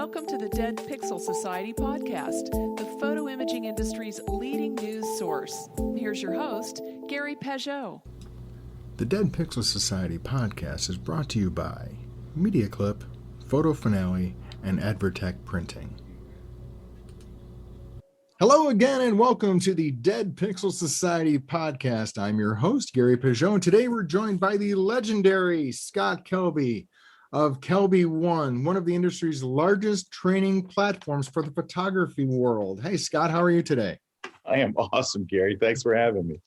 Welcome to the Dead Pixel Society podcast, the photo imaging industry's leading news source. Here's your host, Gary Pageau. The Dead Pixel Society podcast is brought to you by Media Clip, Photo Finale, and Advertech Printing. Hello again, and welcome to the Dead Pixel Society podcast. I'm your host, Gary Pageau, and today we're joined by the legendary Scott Kelby of KelbyOne, one of the industry's largest training platforms for the photography world. Hey, Scott, how are you today? I am awesome, Gary. Thanks for having me.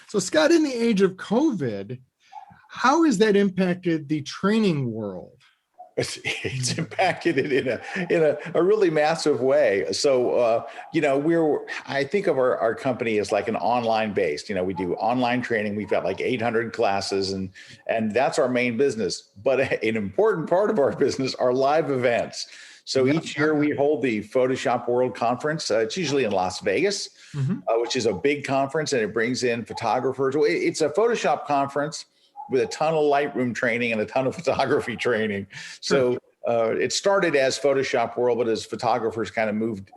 So, Scott, in the age of COVID, how has that impacted the training world? It's impacted it in a really massive way. So, I think of our company as like an online based, we do online training. We've got like 800 classes and that's our main business. But an important part of our business are live events. So each year we hold the Photoshop World Conference. It's usually in Las Vegas, which is a big conference, and it brings in photographers. It's a Photoshop conference with a ton of Lightroom training and a ton of photography training. So it started as Photoshop World, but as photographers kind of moved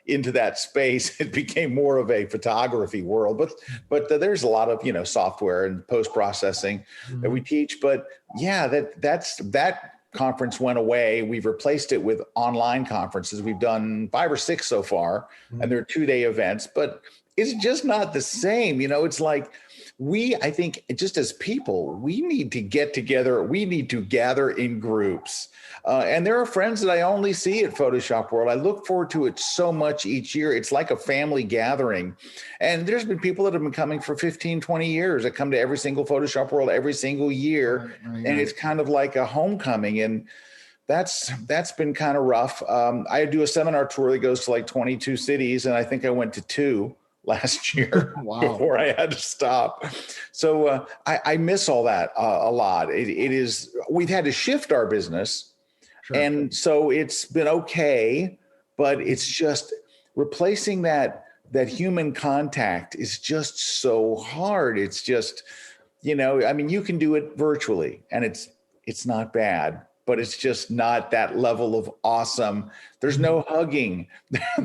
into that space, it became more of a photography world. But there's a lot of software and post-processing that we teach. But yeah, that conference went away. We've replaced it with online conferences. We've done 5 or 6 so far, and they're 2-day events. But it's just not the same. It's like, I think just as people, we need to get together. We need to gather in groups. And there are friends that I only see at Photoshop World. I look forward to it so much each year. It's like a family gathering. And there's been people that have been coming for 15, 20 years that come to every single Photoshop World every single year. Right. And it's kind of like a homecoming. And that's been kind of rough. I do a seminar tour that goes to like 22 cities, and I think I went to 2 last year. Wow. Before I had to stop. So I miss all that a lot. We've had to shift our business. Sure. And so it's been okay, but it's just replacing that human contact is just so hard. It's just, you can do it virtually, and it's not bad, but it's just not that level of awesome. There's no hugging.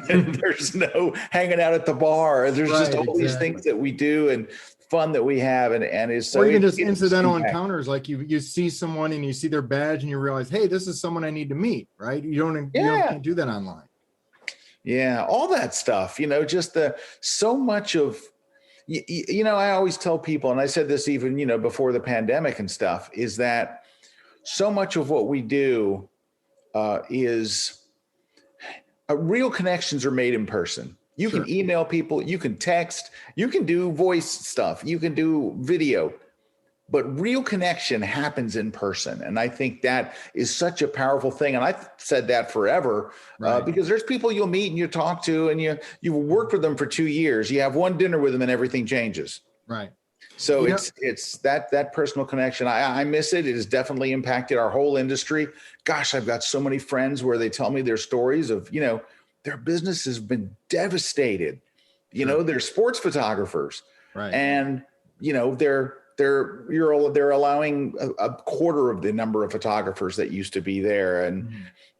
There's no hanging out at the bar. There's just all these things that we do and fun that we have. And it's so. Or even just incidental encounters, like you see someone and you see their badge and you realize, hey, this is someone I need to meet, right? You can't do that online. Yeah, all that stuff, just so much of, I always tell people, and I said this even, before the pandemic and stuff, is that so much of what we do is real connections are made in person. You can email people, you can text, you can do voice stuff, you can do video, but real connection happens in person. And I think that is such a powerful thing. And I've said that forever because there's people you'll meet and you talk to, and you've worked with them for 2 years. You have one dinner with them and everything changes. Right. So it's that personal connection. I miss it. It has definitely impacted our whole industry. Gosh, I've got so many friends where they tell me their stories of, their business has been devastated. They're sports photographers, right? And they're allowing a quarter of the number of photographers that used to be there, and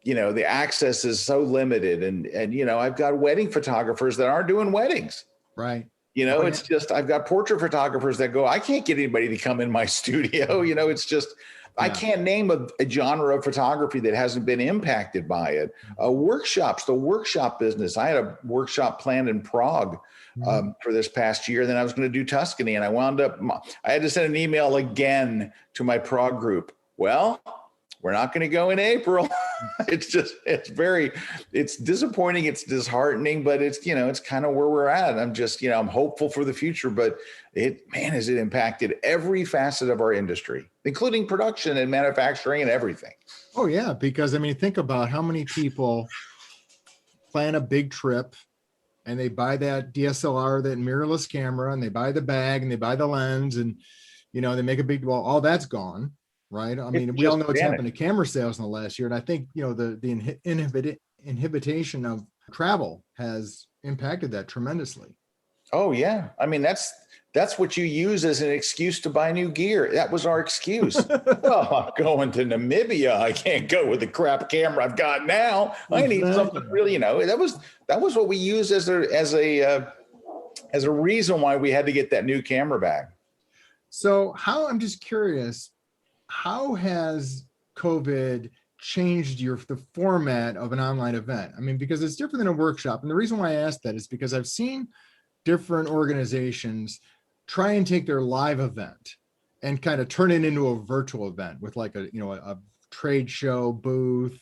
the access is so limited. And I've got wedding photographers that aren't doing weddings, right? It's just, I've got portrait photographers that go, I can't get anybody to come in my studio. It's just, I can't name a genre of photography that hasn't been impacted by it. Workshops, the workshop business. I had a workshop planned in Prague for this past year. Then I was going to do Tuscany, and I had to send an email again to my Prague group. Well, we're not going to go in April. It's disappointing. It's disheartening, but it's kind of where we're at. I'm just, I'm hopeful for the future, but has it impacted every facet of our industry, including production and manufacturing and everything. Oh yeah. Because think about how many people plan a big trip and they buy that DSLR, that mirrorless camera, and they buy the bag and they buy the lens, and, they make a big, all that's gone. Right. We all know what's happened to camera sales in the last year. And I think, the inhibition of travel has impacted that tremendously. Oh, yeah. That's what you use as an excuse to buy new gear. That was our excuse. Well, I'm going to Namibia. I can't go with the crap camera I've got now. I need something really, that was what we used as a reason why we had to get that new camera bag. So I'm just curious, how has COVID changed the format of an online event? I mean, because it's different than a workshop. And the reason why I asked that is because I've seen different organizations try and take their live event and kind of turn it into a virtual event with like a trade show booth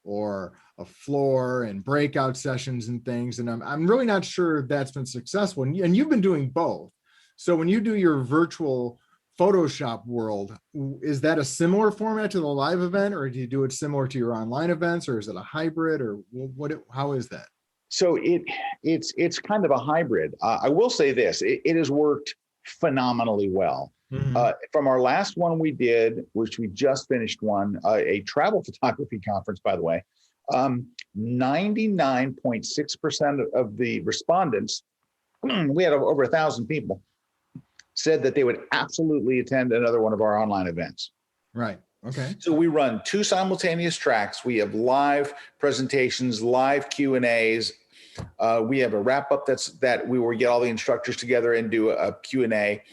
or a floor and breakout sessions and things. And I'm really not sure that's been successful. And you've been doing both. So when you do your virtual Photoshop world, is that a similar format to the live event, or do you do it similar to your online events, or is it a hybrid, or how is that? So it's kind of a hybrid. I will say this, it has worked phenomenally well. Mm-hmm. From our last one we did, which we just finished a travel photography conference, by the way, 99.6% of the respondents, we had over 1,000 people, said that they would absolutely attend another one of our online events. Right. Okay. So we run 2 simultaneous tracks. We have live presentations, live Q&As. We have a wrap up that we will get all the instructors together and do a Q&A.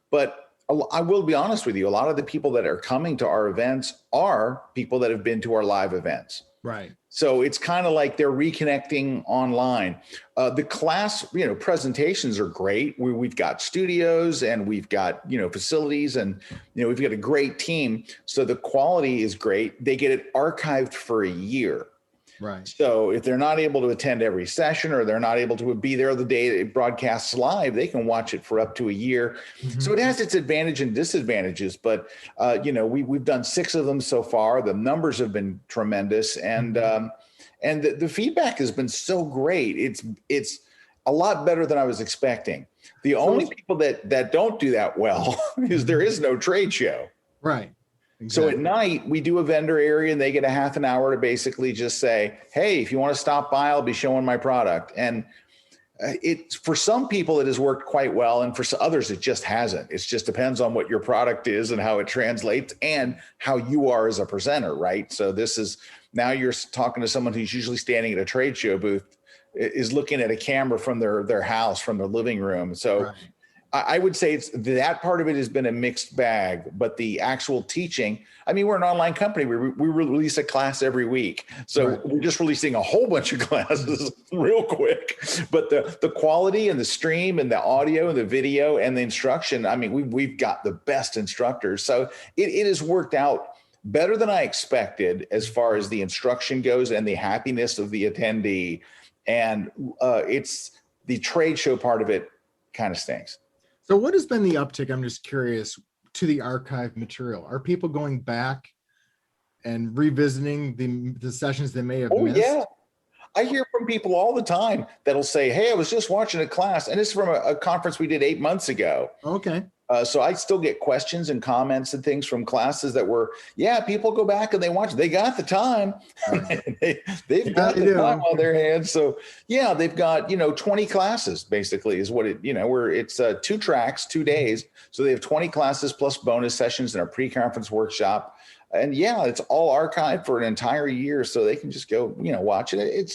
But I will be honest with you, a lot of the people that are coming to our events are people that have been to our live events. Right. So it's kind of like they're reconnecting online. The class, presentations are great. We've got studios and we've got, facilities, and, we've got a great team. So the quality is great. They get it archived for a year. Right. So if they're not able to attend every session, or they're not able to be there the day it broadcasts live, they can watch it for up to a year. Mm-hmm. So it has its advantage and disadvantages, but we've done 6 of them so far. The numbers have been tremendous, and the feedback has been so great. It's a lot better than I was expecting. The only people that don't do that well is there is no trade show. Right. Exactly. So at night, we do a vendor area, and they get a half an hour to basically just say, hey, if you want to stop by, I'll be showing my product. And for some people, it has worked quite well. And for others, it just hasn't. It just depends on what your product is and how it translates and how you are as a presenter, right? So now you're talking to someone who's usually standing at a trade show booth, is looking at a camera from their house, from their living room. So right. I would say that part of it has been a mixed bag, but the actual teaching, we're an online company. We release a class every week. So right. We're just releasing a whole bunch of classes real quick, but the quality and the stream and the audio and the video and the instruction, we've got the best instructors. So it has worked out better than I expected as far as the instruction goes and the happiness of the attendee. And it's the trade show part of it kind of stinks. So what has been the uptick, I'm just curious, to the archive material? Are people going back and revisiting the sessions they may have missed? Yeah. I hear from people all the time that'll say, hey, I was just watching a class, and it's from a conference we did 8 months ago. Okay. So I still get questions and comments and things from classes that people go back and they watch. They got the time. they've got the time on their hands. So yeah, they've got 20 classes basically is what it's 2 tracks, 2 days. So they have 20 classes plus bonus sessions and a pre-conference workshop. And yeah, it's all archived for an entire year, so they can just go watch it.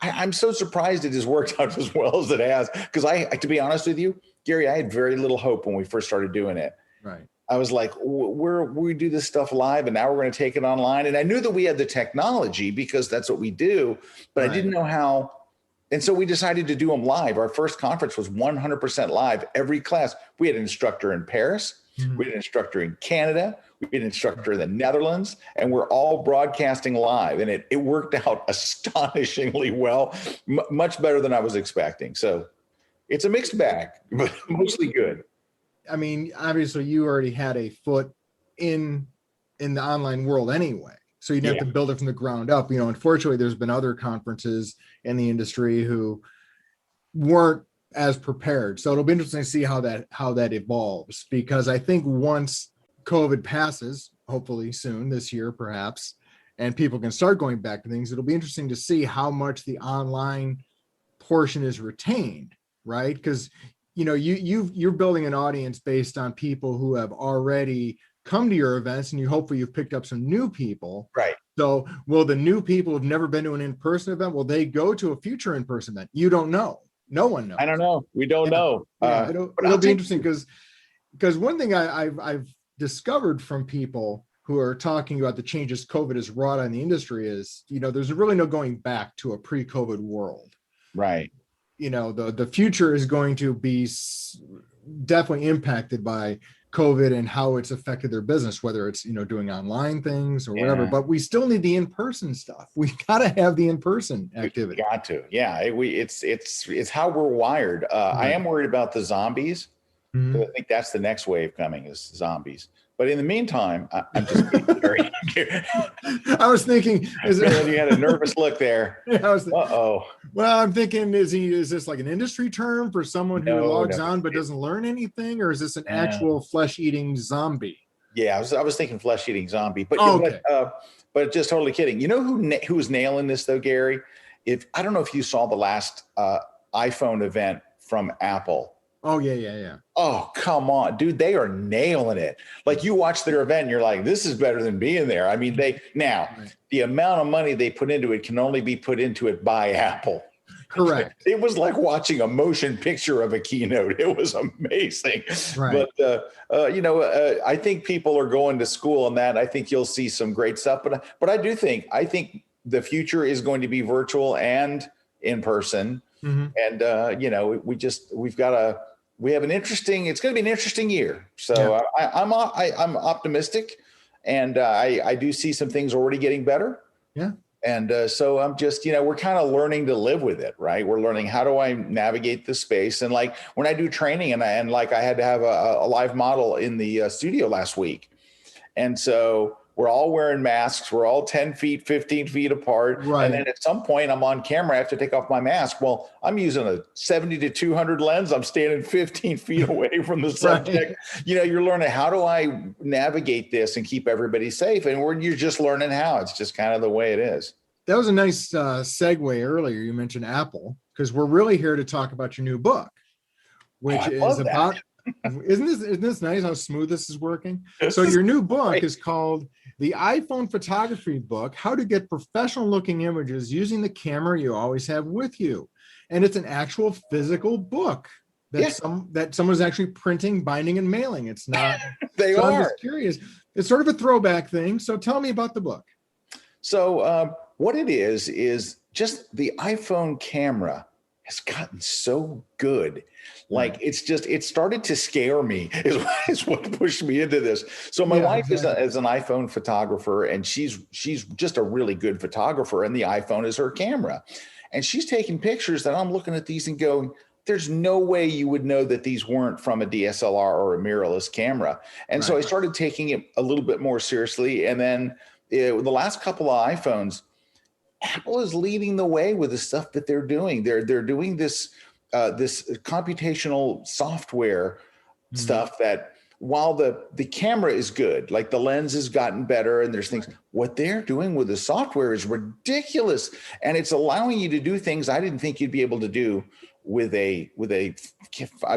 I'm so surprised it has worked out as well as it has, because to be honest with you, Gary, I had very little hope when we first started doing it. Right. I was like, we do this stuff live, and now we're going to take it online. And I knew that we had the technology because that's what we do, but right. I didn't know how. And so we decided to do them live. Our first conference was 100% live. Every class, we had an instructor in Paris. Mm-hmm. We had an instructor in Canada. We had an instructor in the Netherlands, and we're all broadcasting live. And it worked out astonishingly well, much better than I was expecting. So it's a mixed bag, but mostly good. Obviously you already had a foot in the online world anyway, so you'd have to build it from the ground up. Unfortunately, there's been other conferences in the industry who weren't as prepared. So it'll be interesting to see how that evolves, because I think once COVID passes, hopefully soon this year, perhaps, and people can start going back to things, it'll be interesting to see how much the online portion is retained. Right? Because you're building an audience based on people who have already come to your events, and hopefully you've picked up some new people. Right. So will the new people who've never been to an in-person event, will they go to a future in-person event? You don't know. No one knows. I don't know. We don't know. Yeah, it'll be interesting because one thing I've discovered from people who are talking about the changes COVID has wrought on the industry is, there's really no going back to a pre-COVID world. Right. The future is going to be definitely impacted by COVID and how it's affected their business, whether it's, doing online things or whatever, but we still need the in-person stuff. We got to have the in-person activity. Got to. Yeah. It's how we're wired. I am worried about the zombies. Mm-hmm. I think that's the next wave coming is zombies. But in the meantime, I'm just very. I was thinking, you had a nervous look there. Uh-oh. Well, I'm thinking, is this like an industry term for someone who logs on but doesn't learn anything, or is this an actual flesh-eating zombie? Yeah, I was thinking flesh-eating zombie, but but just totally kidding. You know who was nailing this though, Gary? I don't know if you saw the last iPhone event from Apple. Oh, yeah. Oh, come on, dude. They are nailing it. Like you watch their event and you're like, this is better than being there. I mean, the amount of money they put into it can only be put into it by Apple. Correct. It was like watching a motion picture of a keynote. It was amazing. Right. But, I think people are going to school on that. I think you'll see some great stuff. But I think the future is going to be virtual and in person. Mm-hmm. And, it's going to be an interesting year. So I'm optimistic, and I do see some things already getting better. Yeah. And so I'm just, we're kind of learning to live with it, right? We're learning, how do I navigate the space? And like when I do training and I had to have a live model in the studio last week. And so we're all wearing masks. We're all 10 feet, 15 feet apart. Right. And then at some point I'm on camera. I have to take off my mask. Well, I'm using a 70 to 200 lens. I'm standing 15 feet away from the subject. Right. You're learning, how do I navigate this and keep everybody safe? And you're just learning how. It's just kind of the way it is. That was a nice segue earlier. You mentioned Apple, because we're really here to talk about your new book, which is about... Isn't this nice how smooth this is working? So your new book is called The iPhone Photography Book, How to Get Professional Looking Images Using the Camera You Always Have With You. And it's an actual physical book that someone's actually printing, binding, and mailing. It's not. I'm just curious. It's sort of a throwback thing. So tell me about the book. So what it is just the iPhone camera has gotten so good. Like it started to scare me is what pushed me into this. So my wife is an iPhone photographer, and she's just a really good photographer, and the iPhone is her camera. And she's taking pictures that I'm looking at these and going, there's no way you would know that these weren't from a DSLR or a mirrorless camera. And so I started taking it a little bit more seriously. And then the last couple of iPhones, Apple is leading the way with the stuff that they're doing. They're doing this computational software stuff that, while the camera is good, like the lens has gotten better and there's things, what they're doing with the software is ridiculous. And it's allowing you to do things I didn't think you'd be able to do with a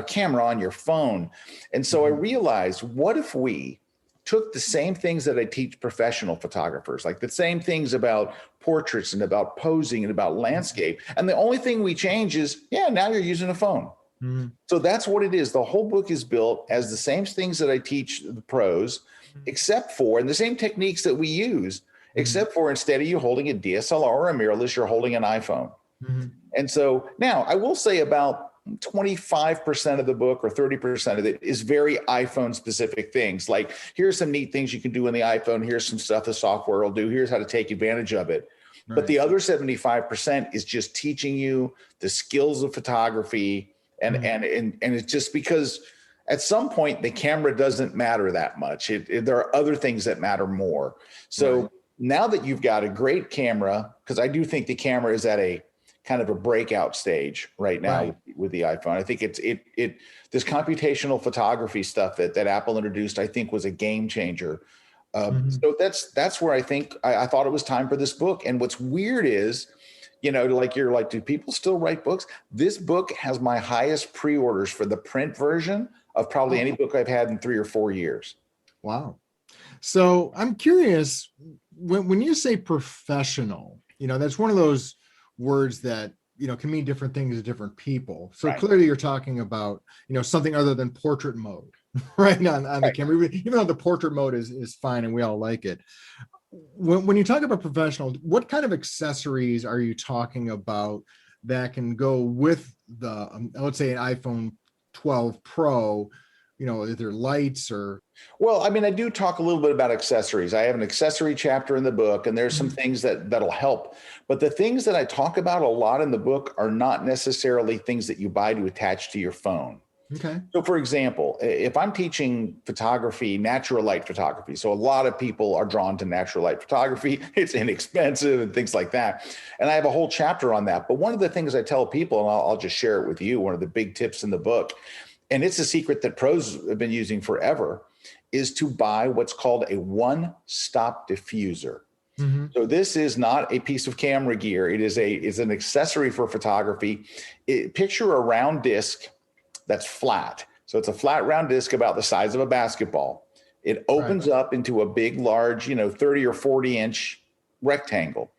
camera on your phone. And so I realized, what if we took the same things that I teach professional photographers, like the same things about portraits and about posing and about landscape. And the only thing we change is, now you're using a phone. Mm-hmm. So that's what it is. The whole book is built as the same things that I teach the pros, except for, and the same techniques that we use, except for, instead of you holding a DSLR or a mirrorless, you're holding an iPhone. Mm-hmm. And so now I will say about 25% of the book or 30% of it is very iPhone specific things. Like, here's some neat things you can do in the iPhone. Here's some stuff the software will do. Here's how to take advantage of it. Right. But the other 75% is just teaching you the skills of photography. And it's just because at some point the camera doesn't matter that much. There are other things that matter more. So now that you've got a great camera, because I do think the camera is at a kind of a breakout stage right now with the iPhone. I think this computational photography stuff that Apple introduced, I think, was a game changer. So that's where I think I thought it was time for this book. And what's weird is, Like you're like, do people still write books? This book has my highest pre-orders for the print version of probably any book I've had in 3 or 4 years. Wow. So I'm curious, when you say professional, that's one of those words that, can mean different things to different people. So clearly you're talking about, something other than portrait mode, right? On the camera, even though the portrait mode is fine and we all like it. When you talk about professional, what kind of accessories are you talking about that can go with the, let's say an iPhone 12 Pro, either lights or? Well, I mean, I do talk a little bit about accessories. I have an accessory chapter in the book, and there's some things that'll help. But the things that I talk about a lot in the book are not necessarily things that you buy to attach to your phone. Okay. So for example, if I'm teaching photography, natural light photography, so a lot of people are drawn to natural light photography, it's inexpensive and things like that. And I have a whole chapter on that. But one of the things I tell people, and I'll just share it with you, one of the big tips in the book, and it's a secret that pros have been using forever, is to buy what's called a one-stop diffuser. Mm-hmm. So this is not a piece of camera gear. It's an accessory for photography. Picture a round disc that's flat. So it's a flat round disc about the size of a basketball. It opens up into a big, large, 30 or 40 inch rectangle.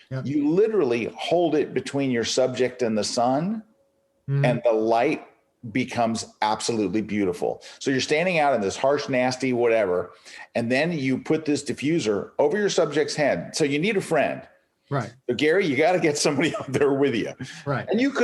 Yep. You literally hold it between your subject and the sun, and the light becomes absolutely beautiful. So you're standing out in this harsh, nasty, whatever, and then you put this diffuser over your subject's head. So you need a friend. Right. So Gary, you got to get somebody out there with you. Right. And you'd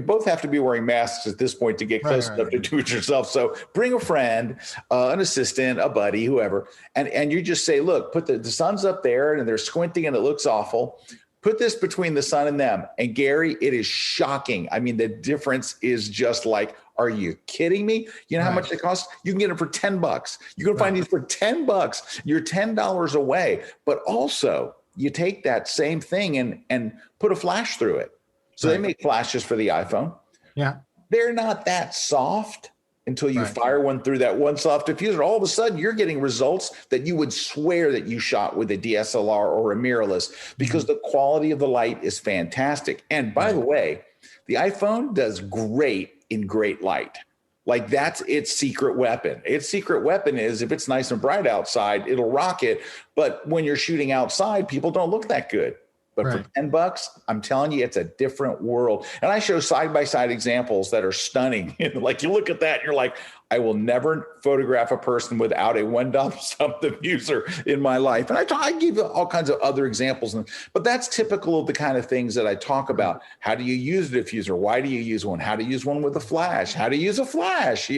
both have to be wearing masks at this point to get close enough to do it yourself. So bring a friend, an assistant, a buddy, whoever. And you just say, look, put the sun's up there and they're squinting and it looks awful. Put this between the sun and them. And Gary, it is shocking. I mean, the difference is just like, are you kidding me? You know how much it costs? You can get it for $10. You can find these for $10. You're $10 away. But also, you take that same thing and put a flash through it. So they make flashes for the iPhone. Yeah. They're not that soft until you fire one through that one soft diffuser. All of a sudden, you're getting results that you would swear that you shot with a DSLR or a mirrorless because the quality of the light is fantastic. And by the way, the iPhone does great in great light. Like that's its secret weapon. Its secret weapon is if it's nice and bright outside, it'll rock it. But when you're shooting outside, people don't look that good. But for $10, I'm telling you, it's a different world. And I show side-by-side examples that are stunning. Like you look at that and you're like, I will never photograph a person without a one-stop diffuser in my life. And I give you all kinds of other examples. But that's typical of the kind of things that I talk about. How do you use a diffuser? Why do you use one? How to use one with a flash? How to use a flash?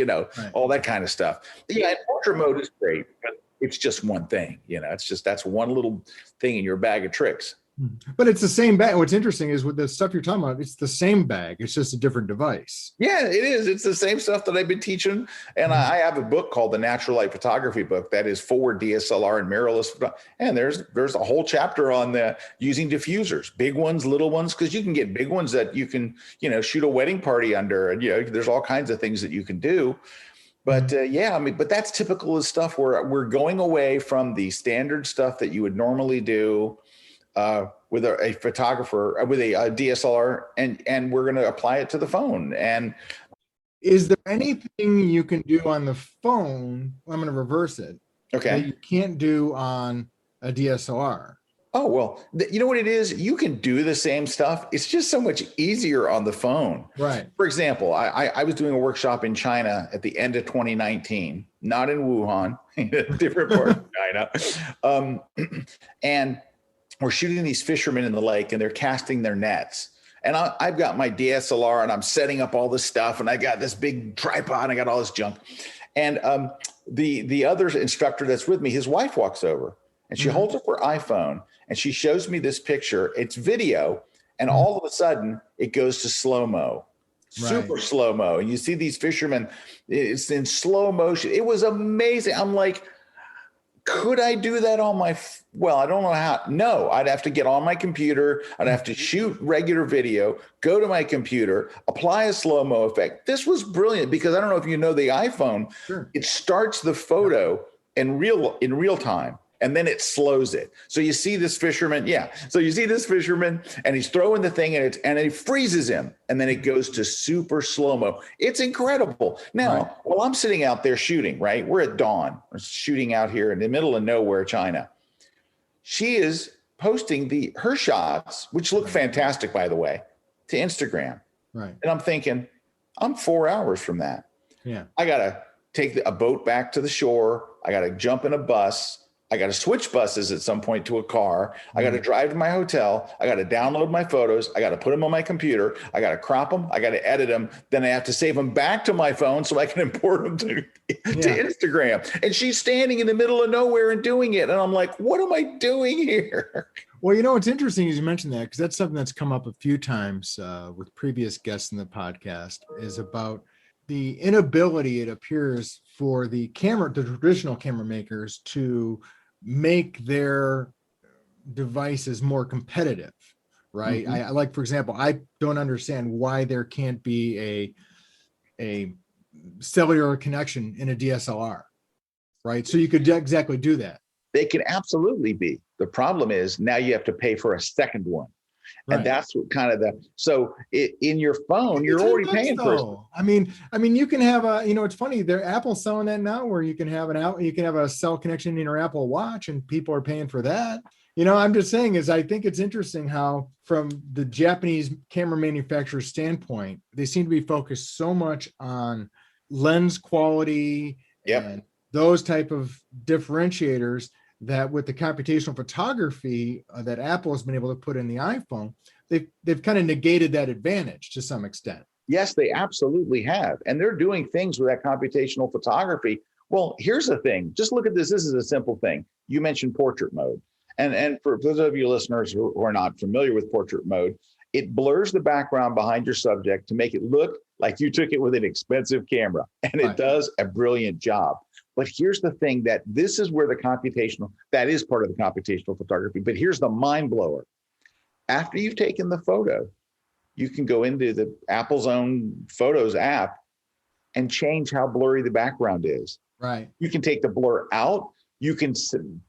All that kind of stuff. Yeah, portrait mode is great, but it's just one thing. That's one little thing in your bag of tricks. But it's the same bag. What's interesting is with the stuff you're talking about, it's the same bag. It's just a different device. Yeah, it is. It's the same stuff that I've been teaching. And I have a book called the Natural Light Photography book that is for DSLR and mirrorless. And there's a whole chapter on the using diffusers, big ones, little ones, because you can get big ones that you can, shoot a wedding party under. And, there's all kinds of things that you can do. But but that's typical of stuff where we're going away from the standard stuff that you would normally do with a photographer with a DSLR, and we're going to apply it to the phone. And is there anything you can do on the phone? I'm going to reverse it. Okay. That you can't do on a DSLR. Oh, well, you know what it is? You can do the same stuff. It's just so much easier on the phone. Right. For example, I was doing a workshop in China at the end of 2019, not in Wuhan, a different part of China. And we're shooting these fishermen in the lake and they're casting their nets. And I've got my DSLR and I'm setting up all this stuff and I got this big tripod and I got all this junk. And the other instructor that's with me, his wife walks over and she holds up her iPhone and she shows me this picture. It's video. And all of a sudden it goes to slow-mo, super slow-mo. And you see these fishermen, it's in slow motion. It was amazing. I'm like, could I do that on my, I don't know how. No, I'd have to get on my computer. I'd have to shoot regular video, go to my computer, apply a slow-mo effect. This was brilliant because I don't know if you know the iPhone, it starts the photo in real time. and then it slows it. So you see this fisherman, So you see this fisherman, and he's throwing the thing, and it freezes him, and then it goes to super slow-mo. It's incredible. Now, while I'm sitting out there shooting, right? We're at dawn, we're shooting out here in the middle of nowhere, China. She is posting her shots, which look fantastic, by the way, to Instagram. Right. And I'm thinking, I'm 4 hours from that. Yeah. I got to take a boat back to the shore. I got to jump in a bus. I got to switch buses at some point to a car. I got to drive to my hotel. I got to download my photos. I got to put them on my computer. I got to crop them. I got to edit them. Then I have to save them back to my phone so I can import them to Instagram. And she's standing in the middle of nowhere and doing it. And I'm like, what am I doing here? Well, it's interesting as you mentioned that, because that's something that's come up a few times with previous guests in the podcast, is about the inability, it appears, for the traditional camera makers to make their devices more competitive, right? I like, for example, I don't understand why there can't be a cellular connection in a DSLR, right? So you could exactly do that. They can absolutely be. The problem is now you have to pay for a second one. Right. And that's what kind of in your phone, you're already paying for it. I mean, you can have it's funny, Apple's selling that now, where you can have a cell connection in your Apple Watch, and people are paying for that. I'm just saying I think it's interesting how, from the Japanese camera manufacturer's standpoint, they seem to be focused so much on lens quality and those type of differentiators, that with the computational photography that Apple has been able to put in the iPhone, they've kind of negated that advantage to some extent. Yes, they absolutely have. And they're doing things with that computational photography. Well, here's the thing. Just look at this. This is a simple thing. You mentioned portrait mode. And for those of you listeners who are not familiar with portrait mode, it blurs the background behind your subject to make it look like you took it with an expensive camera. And it does a brilliant job. But here's the thing, that this is where that is part of the computational photography. But here's the mind blower. After you've taken the photo, you can go into the Apple's own Photos app and change how blurry the background is. Right. You can take the blur out. You can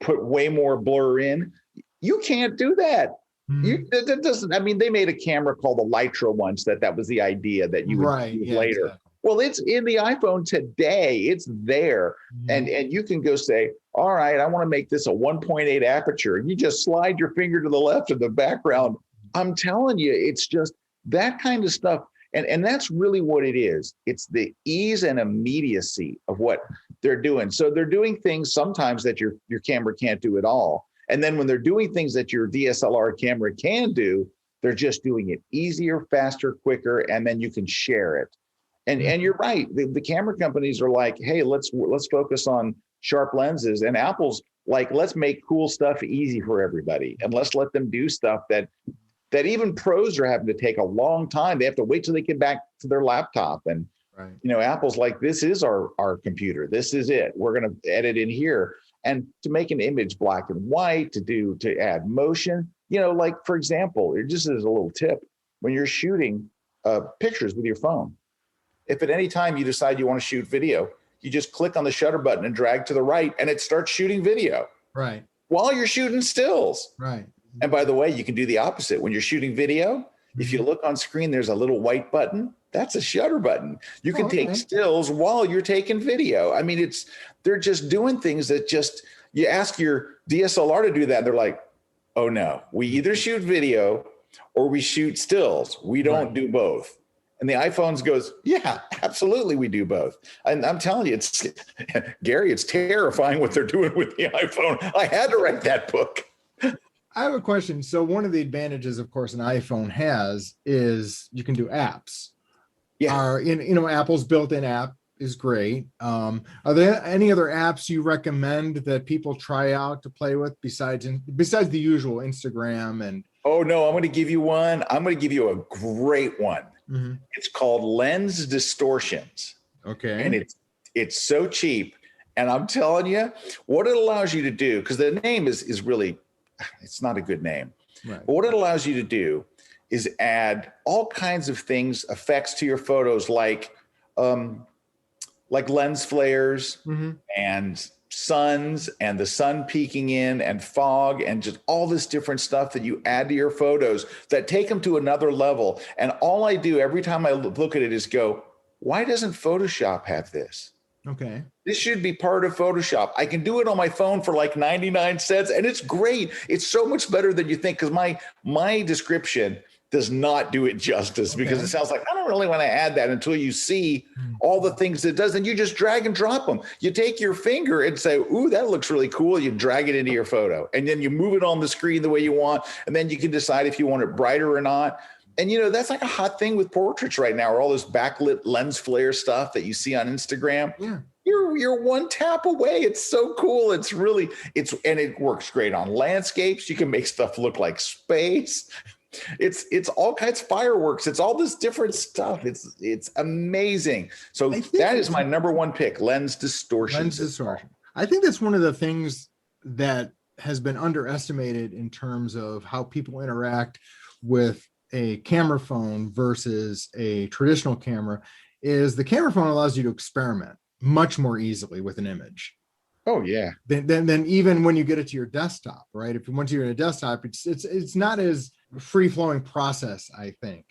put way more blur in. You can't do that. That doesn't. I mean, they made a camera called the Lightroom once. That was the idea that you would use later. Exactly. Well, it's in the iPhone today. It's there. And you can go say, all right, I want to make this a 1.8 aperture. You just slide your finger to the left of the background. I'm telling you, it's just that kind of stuff. And that's really what it is. It's the ease and immediacy of what they're doing. So they're doing things sometimes that your camera can't do at all. And then when they're doing things that your DSLR camera can do, they're just doing it easier, faster, quicker, and then you can share it. And you're right. The camera companies are like, hey, let's focus on sharp lenses. And Apple's like, let's make cool stuff easy for everybody. And let's let them do stuff that even pros are having to take a long time. They have to wait till they get back to their laptop. And, Apple's like, this is our computer. This is it. We're going to edit in here. And to make an image black and white, to add motion, like, for example, it just is a little tip. When you're shooting pictures with your phone, if at any time you decide you want to shoot video, you just click on the shutter button and drag to the right, and it starts shooting video. Right. While you're shooting stills. Right. And by the way, you can do the opposite. When you're shooting video, if you look on screen, there's a little white button. That's a shutter button. You can take stills while you're taking video. I mean, they're just doing things that you ask your DSLR to do that. They're like, oh no, we either shoot video or we shoot stills. We don't do both. And the iPhones goes, yeah, absolutely, we do both. And I'm telling you, Gary, it's terrifying what they're doing with the iPhone. I had to write that book. I have a question. So one of the advantages, of course, an iPhone has is you can do apps. Yeah. Apple's built-in app is great. Are there any other apps you recommend that people try out to play with besides the usual Instagram and? Oh no, I'm going to give you one. I'm going to give you a great one. Mm-hmm. It's called Lens Distortions. Okay. And it's so cheap. And I'm telling you, what it allows you to do, because the name is really, it's not a good name. Right. But what it allows you to do is add all kinds of things, effects to your photos, like lens flares and suns and the sun peeking in and fog and just all this different stuff that you add to your photos that take them to another level. And all I do every time I look at it is go, why doesn't Photoshop have this? Okay. This should be part of Photoshop. I can do it on my phone for like 99 cents and it's great. It's so much better than you think, because my description does not do it justice, because it sounds like I don't really want to add that until you see all the things it does. And you just drag and drop them. You take your finger and say, ooh, that looks really cool. You drag it into your photo and then you move it on the screen the way you want. And then you can decide if you want it brighter or not. And, that's like a hot thing with portraits right now, or all this backlit lens flare stuff that you see on Instagram. Yeah. You're one tap away. It's so cool. And it works great on landscapes. You can make stuff look like space. It's all kinds of fireworks. It's all this different stuff. It's amazing. So that is my number one pick, lens distortion. Lens distortion. I think that's one of the things that has been underestimated in terms of how people interact with a camera phone versus a traditional camera. Is the camera phone allows you to experiment much more easily with an image. Oh yeah. Then even when you get it to your desktop, right? Once you're in a desktop, it's not as free flowing process, I think,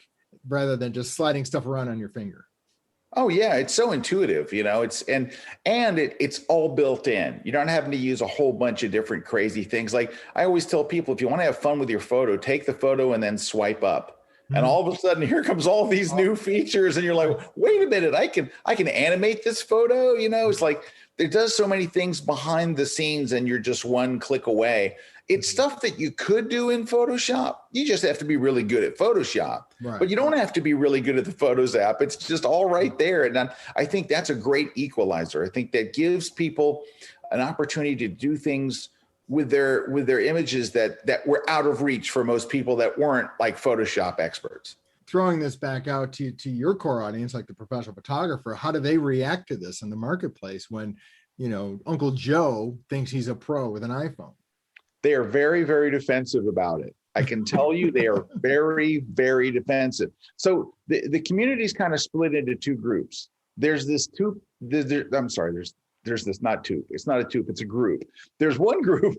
rather than just sliding stuff around on your finger. Oh yeah, it's so intuitive, it's all built in. You're not having to use a whole bunch of different crazy things. Like I always tell people, if you want to have fun with your photo, take the photo and then swipe up. And all of a sudden, here comes all these new features, and you're like, "Wait a minute! I can animate this photo." It's like it does so many things behind the scenes, and you're just one click away. It's stuff that you could do in Photoshop. You just have to be really good at Photoshop, but you don't have to be really good at the Photos app. It's just all right there, and I think that's a great equalizer. I think that gives people an opportunity to do things with their images that were out of reach for most people that weren't like Photoshop experts. Throwing this back out to your core audience, like the professional photographer, how do they react to this in the marketplace when, Uncle Joe thinks he's a pro with an iPhone? They are very, very defensive about it. I can tell you they are very, very defensive. So the community is kind of split into two groups. There's this not two. It's not a two, it's a group. There's one group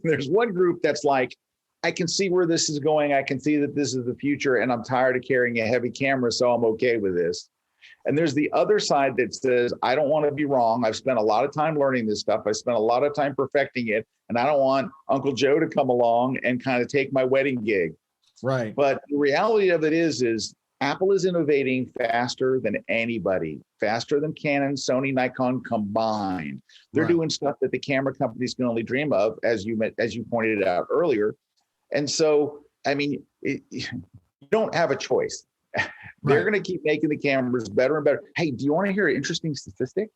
that's like, I can see where this is going. I can see that this is the future, and I'm tired of carrying a heavy camera, so I'm okay with this. And there's the other side that says, I don't want to be wrong. I've spent a lot of time learning this stuff. I spent a lot of time perfecting it, and I don't want Uncle Joe to come along and kind of take my wedding gig. Right. But the reality of it is Apple is innovating faster than anybody, faster than Canon, Sony, Nikon combined. They're doing stuff that the camera companies can only dream of, as you pointed out earlier. And so, you don't have a choice. They're going to keep making the cameras better and better. Hey, do you want to hear an interesting statistic?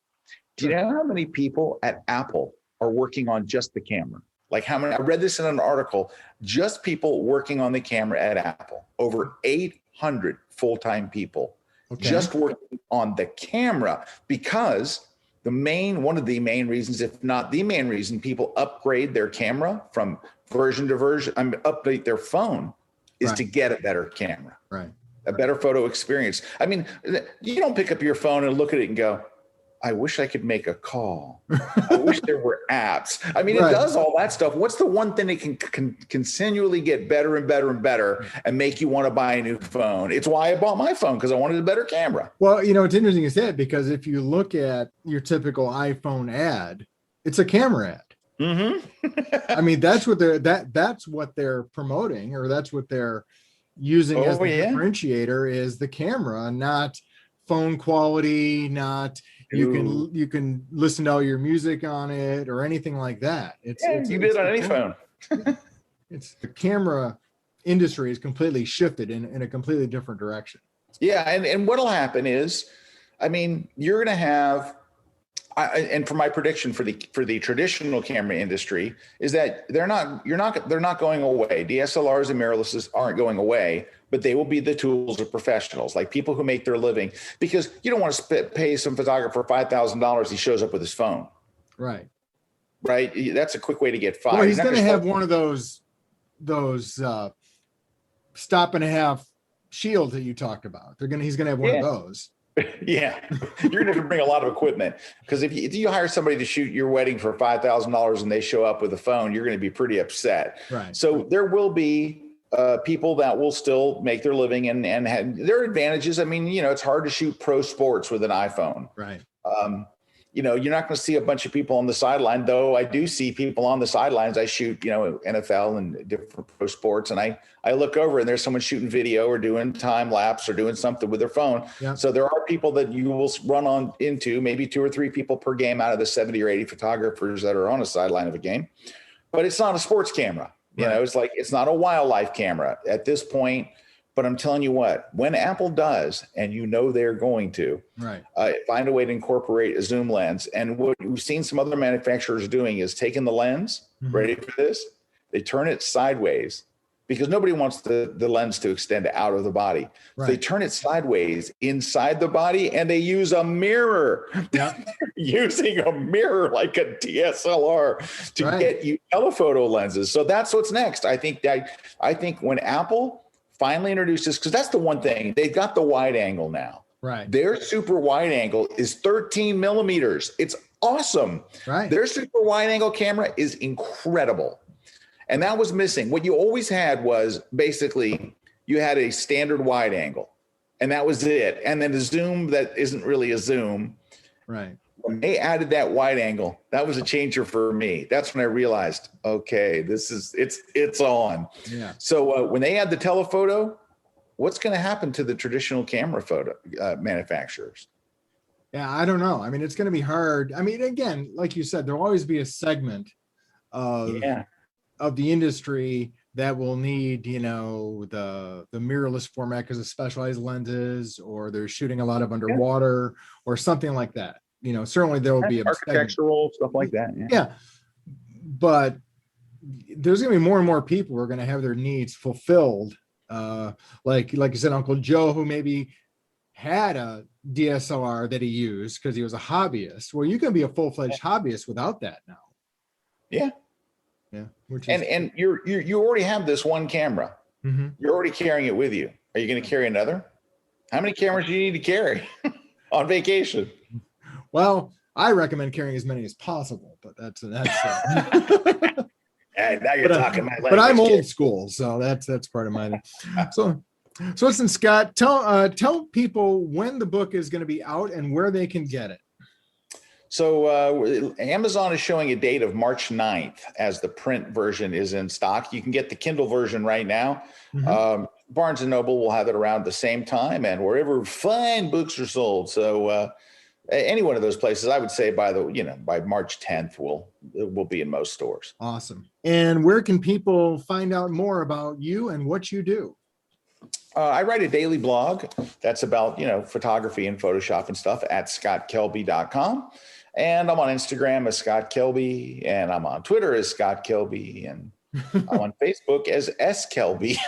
Do you know how many people at Apple are working on just the camera? Like how many? I read this in an article, just people working on the camera at Apple, over 800 full-time people just working on the camera, because one of the main reasons, if not the main reason, people upgrade their camera from version to version, update their phone, is to get a better camera, a better photo experience. You don't pick up your phone and look at it and go, I wish I could make a call. I wish there were apps. It does all that stuff. What's the one thing that can continually get better and better and better and make you want to buy a new phone? It's why I bought my phone, because I wanted a better camera. Well, it's interesting you said, because if you look at your typical iPhone ad, it's a camera ad. Mm-hmm. That's what they're promoting, or that's what they're using as the differentiator, is the camera, not phone quality, not you can listen to all your music on it or anything like that. You did it on any phone. It's the camera industry is completely shifted in a completely different direction. Yeah, and what'll happen is, you're going to have, and for my prediction for the traditional camera industry is that they're not going away. DSLRs and mirrorlesses aren't going away, but they will be the tools of professionals, like people who make their living, because you don't want to pay some photographer $5,000. He shows up with his phone. Right. That's a quick way to get fired. Well, he's going to have one of those stop and a half shields that you talked about. He's going to have one of those. Yeah, you're going to bring a lot of equipment, because if you hire somebody to shoot your wedding for $5,000 and they show up with a phone, you're going to be pretty upset. Right. So there will be people that will still make their living and have their advantages. I mean, it's hard to shoot pro sports with an iPhone. Right. You're not going to see a bunch of people on the sideline, though I do see people on the sidelines. I shoot, NFL and different pro sports, and I look over and there's someone shooting video or doing time lapse or doing something with their phone. Yeah. So there are people that you will run on into, maybe 2 or 3 people per game out of the 70 or 80 photographers that are on a sideline of a game. But it's not a sports camera. Right. It's not a wildlife camera at this point. But I'm telling you what, when Apple does, and they're going to, right, find a way to incorporate a zoom lens. And what we've seen some other manufacturers doing is taking the lens, ready for this, they turn it sideways, because nobody wants the lens to extend out of the body. right. So they turn it sideways inside the body, and they use a mirror. Yeah. Using a mirror like a DSLR to Right. get you telephoto lenses. So that's what's next. I think when Apple finally introduces, because that's the one thing, they've got the wide angle now. Right. Their super wide angle is 13 millimeters. It's awesome. Right. Their super wide angle camera is incredible. And that was missing. What you always had was basically you had a standard wide angle, and that was it. And then a zoom that isn't really a zoom. Right. When they added that wide angle, that was a changer for me. That's when I realized, okay, it's on. Yeah. So when they add the telephoto, what's going to happen to the traditional camera photo manufacturers? Yeah, I don't know. I mean, it's going to be hard. I mean, again, like you said, there'll always be a segment of the industry that will need, the mirrorless format because of specialized lenses, or they're shooting a lot of underwater or something like that. Certainly there will be architectural stuff like that. Yeah. But there's going to be more and more people who are going to have their needs fulfilled. Like you said, Uncle Joe, who maybe had a DSLR that he used because he was a hobbyist. Well, you can be a full-fledged hobbyist without that now. Yeah. Yeah. And you already have this one camera. Mm-hmm. You're already carrying it with you. Are you going to carry another? How many cameras do you need to carry on vacation? Well, I recommend carrying as many as possible, but that's Hey, now you're talking my language. But I'm old school, so that's part of mine. So listen, Scott, tell people when the book is going to be out and where they can get it. So Amazon is showing a date of March 9th as the print version is in stock. You can get the Kindle version right now. Mm-hmm. Barnes & Noble will have it around the same time, and wherever fine books are sold. So any one of those places, I would say by March 10th, will be in most stores. Awesome. And where can people find out more about you and what you do? I write a daily blog that's about, photography and Photoshop and stuff at scottkelby.com. And I'm on Instagram as Scott Kelby, and I'm on Twitter as Scott Kelby, and I'm on Facebook as S Kelby.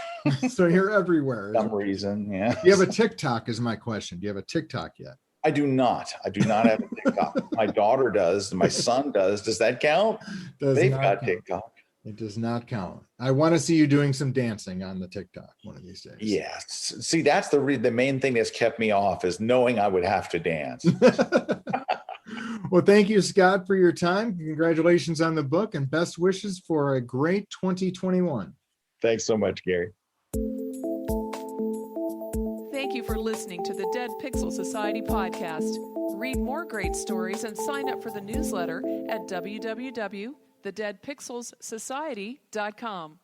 So you're everywhere. For some reason, yeah. Do you have a TikTok is my question. Do you have a TikTok yet? I do not have a TikTok. My daughter does. My son does. Does that count? They've got TikTok. It does not count. I want to see you doing some dancing on the TikTok one of these days. Yes. See, that's the main thing that's kept me off, is knowing I would have to dance. Well, thank you, Scott, for your time. Congratulations on the book, and best wishes for a great 2021. Thanks so much, Gary. Thank you for listening to the Dead Pixel Society podcast. Read more great stories and sign up for the newsletter at www.thedeadpixelssociety.com.